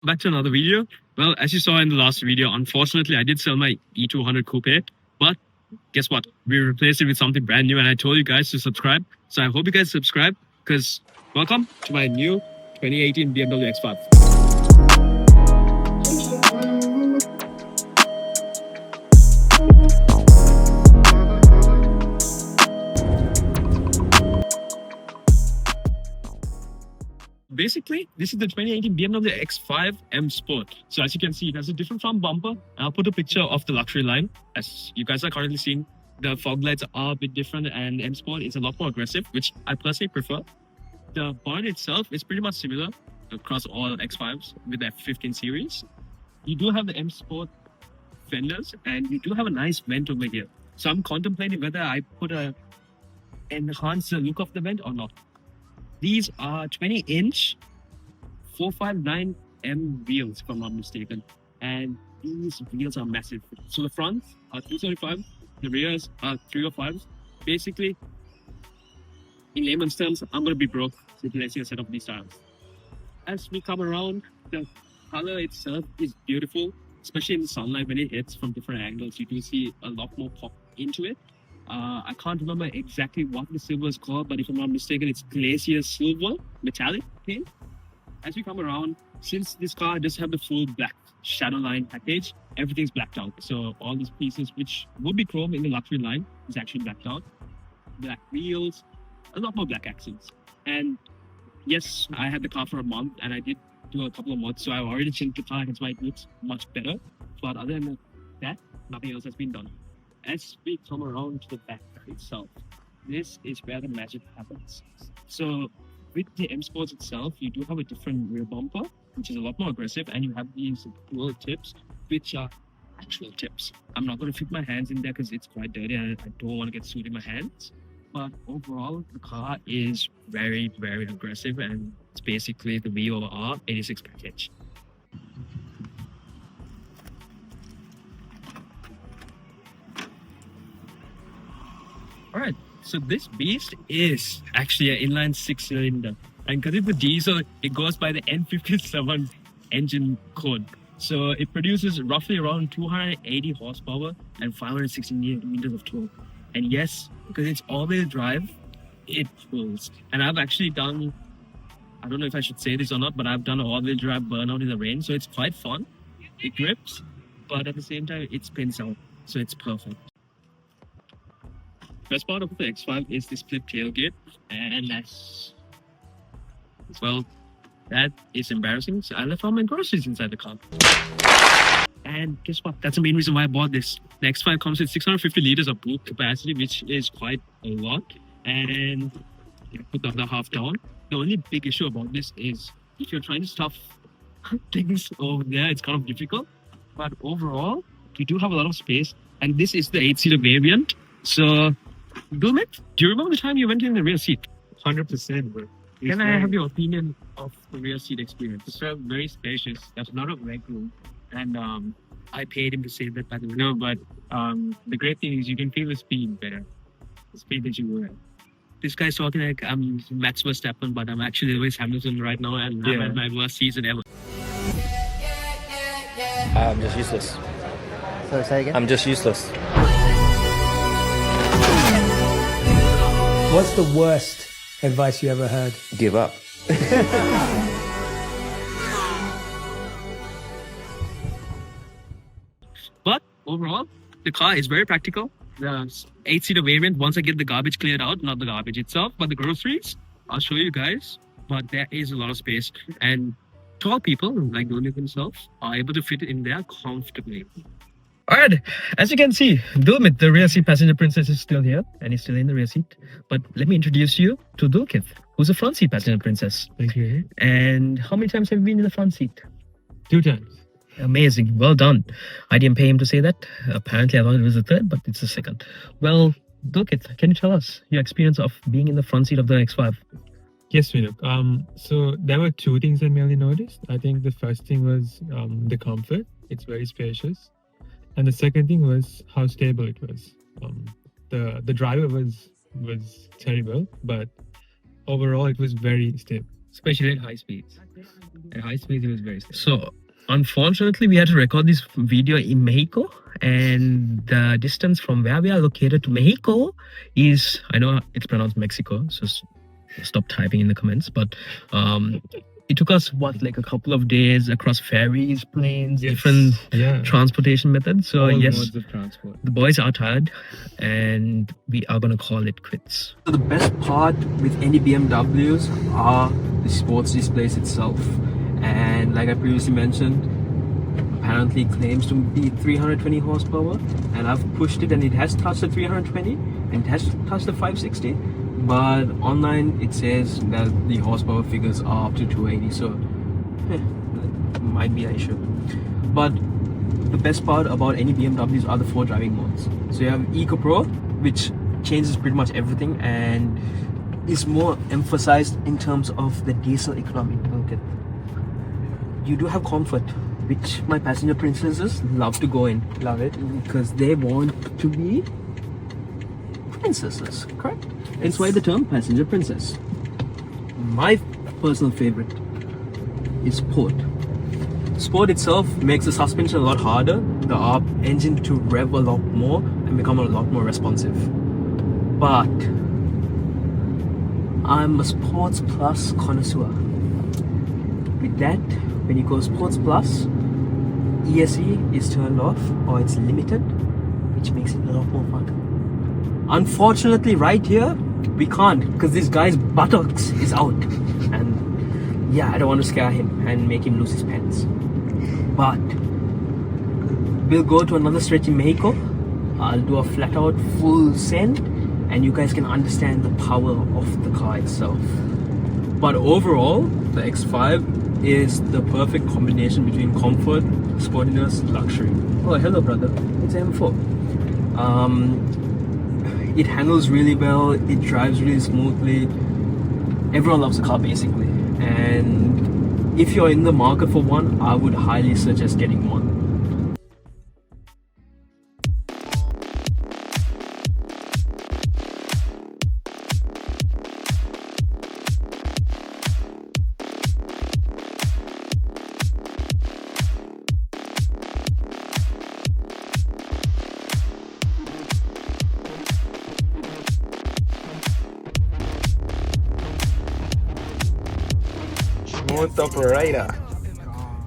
Back to another video. Well, as you saw in the last video, unfortunately, I did sell my E200 Coupe, but guess what? We replaced it with something brand new, and I told you guys to subscribe. So I hope you guys subscribe, because welcome to my new 2018 BMW X5. Basically, this is the 2018 BMW X5 M Sport. So as you can see, it has a different front bumper. I'll put a picture of the luxury line. As you guys are currently seeing, the fog lights are a bit different, and M Sport is a lot more aggressive, which I personally prefer. The bonnet itself is pretty much similar across all X5s with the F15 series. You do have the M Sport fenders, and you do have a nice vent over here. So I'm contemplating whether I put enhance the look of the vent or not. These are 20-inch 459M wheels, if I'm not mistaken. And these wheels are massive. So the fronts are 275, the rears are 305s. Basically, in layman's terms, I'm going to be broke replacing a set of these tires. As we come around, the color itself is beautiful, especially in the sunlight when it hits from different angles. You do see a lot more pop into it. I can't remember exactly what the silver is called, but if I'm not mistaken, it's Glacier Silver Metallic paint. As we come around, since this car does have the full black shadow line package, everything's blacked out. So all these pieces, which would be chrome in the luxury line, is actually blacked out. Black wheels, a lot more black accents. And yes, I had the car for a month, and I did do a couple of mods, so I've already changed the car. That's why it looks much better. But other than that, nothing else has been done. As we come around to the back itself, this is where the magic happens. So with the M Sports itself, you do have a different rear bumper, which is a lot more aggressive, and you have these dual tips, which are actual tips. I'm not going to fit my hands in there because it's quite dirty and I don't want to get soot in my hands. But overall, the car is very, very aggressive, and it's basically the VOR 86 package. Alright, so this beast is actually an inline 6-cylinder. And because it's a diesel, it goes by the N57 engine code. So it produces roughly around 280 horsepower and 560 meters of torque. And yes, because it's all-wheel drive, it pulls. And I've actually done, I don't know if I should say this or not, but I've done an all-wheel drive burnout in the rain. So it's quite fun. It grips, but at the same time, it spins out. So it's perfect. Best part of the X5 is the split tailgate, and that's, well, that is embarrassing. So I left all my groceries inside the car. And guess what? That's the main reason why I bought this. The X5 comes with 650 liters of boot capacity, which is quite a lot. And put the other half down. The only big issue about this is if you're trying to stuff things over there, it's kind of difficult. But overall, you do have a lot of space. And this is the 8-seater variant. So, Gulmit, do you remember the time you went in the rear seat? 100%, bro. Can I have your opinion of the rear seat experience? It's very spacious. There's a lot of leg room. And I paid him to say that, by the way. No, but the great thing is you can feel the speed better. The speed that you were at. This guy's talking like I'm Max Verstappen, but I'm actually Lewis Hamilton right now, and I'm at my worst season ever. I'm just useless. So say again? I'm just useless. What's the worst advice you ever heard? Give up. But overall, the car is very practical. The 8-seater variant, once I get the garbage cleared out, not the garbage itself, but the groceries, I'll show you guys. But there is a lot of space, and tall people like Gulmit himself are able to fit in there comfortably. Alright, as you can see, Gulmit, the rear seat passenger princess, is still here, and he's still in the rear seat. But let me introduce you to Dulkith, who's a front seat passenger princess. Thank you. And how many times have you been in the front seat? 2 times. Amazing, well done. I didn't pay him to say that. Apparently I thought it was the third, but it's the second. Well, Dulkith, can you tell us your experience of being in the front seat of the X5? Yes, Vinuk. So there were 2 things I mainly noticed. I think the first thing was the comfort. It's very spacious. And the second thing was how stable it was. The driver was terrible, but overall it was very stable. especially at high speeds. At high speeds, it was very stable. So, unfortunately, we had to record this video in Mexico, and the distance from where we are located to Mexico is, I know it's pronounced Mexico, so stop typing in the comments, but it took us like a couple of days across ferries, planes, different transportation methods. So All yes, modes of transport. the boys are tired and we are gonna call it quits. So the best part with any BMWs are the sports displays itself, and like I previously mentioned, apparently claims to be 320 horsepower, and I've pushed it and it has touched the 320 and it has touched the 560, but online it says that the horsepower figures are up to 280, so might be an issue. But the best part about any BMWs are the 4 driving modes. So you have Eco Pro, which changes pretty much everything and is more emphasized in terms of the diesel economy. Okay, you do have comfort, which my passenger princesses love to go in. Love it, because they want to be princesses, correct? Hence why the term passenger princess. My personal favorite is Sport. Sport itself makes the suspension a lot harder, the engine to rev a lot more and become a lot more responsive. But I'm a Sports Plus connoisseur. With that, when you go Sports Plus, ESE is turned off or it's limited, which makes it a lot more fun. Unfortunately, right here, we can't, because this guy's buttocks is out. And yeah, I don't want to scare him and make him lose his pants. But we'll go to another stretch in Mexico. I'll do a flat out full send and you guys can understand the power of the car itself. But overall, the X5 is the perfect combination between comfort, sportiness, luxury. Oh, hello brother, it's M4. It handles really well, it drives really smoothly. Everyone loves the car basically, and if you're in the market for one, I would highly suggest getting one. Smooth operator.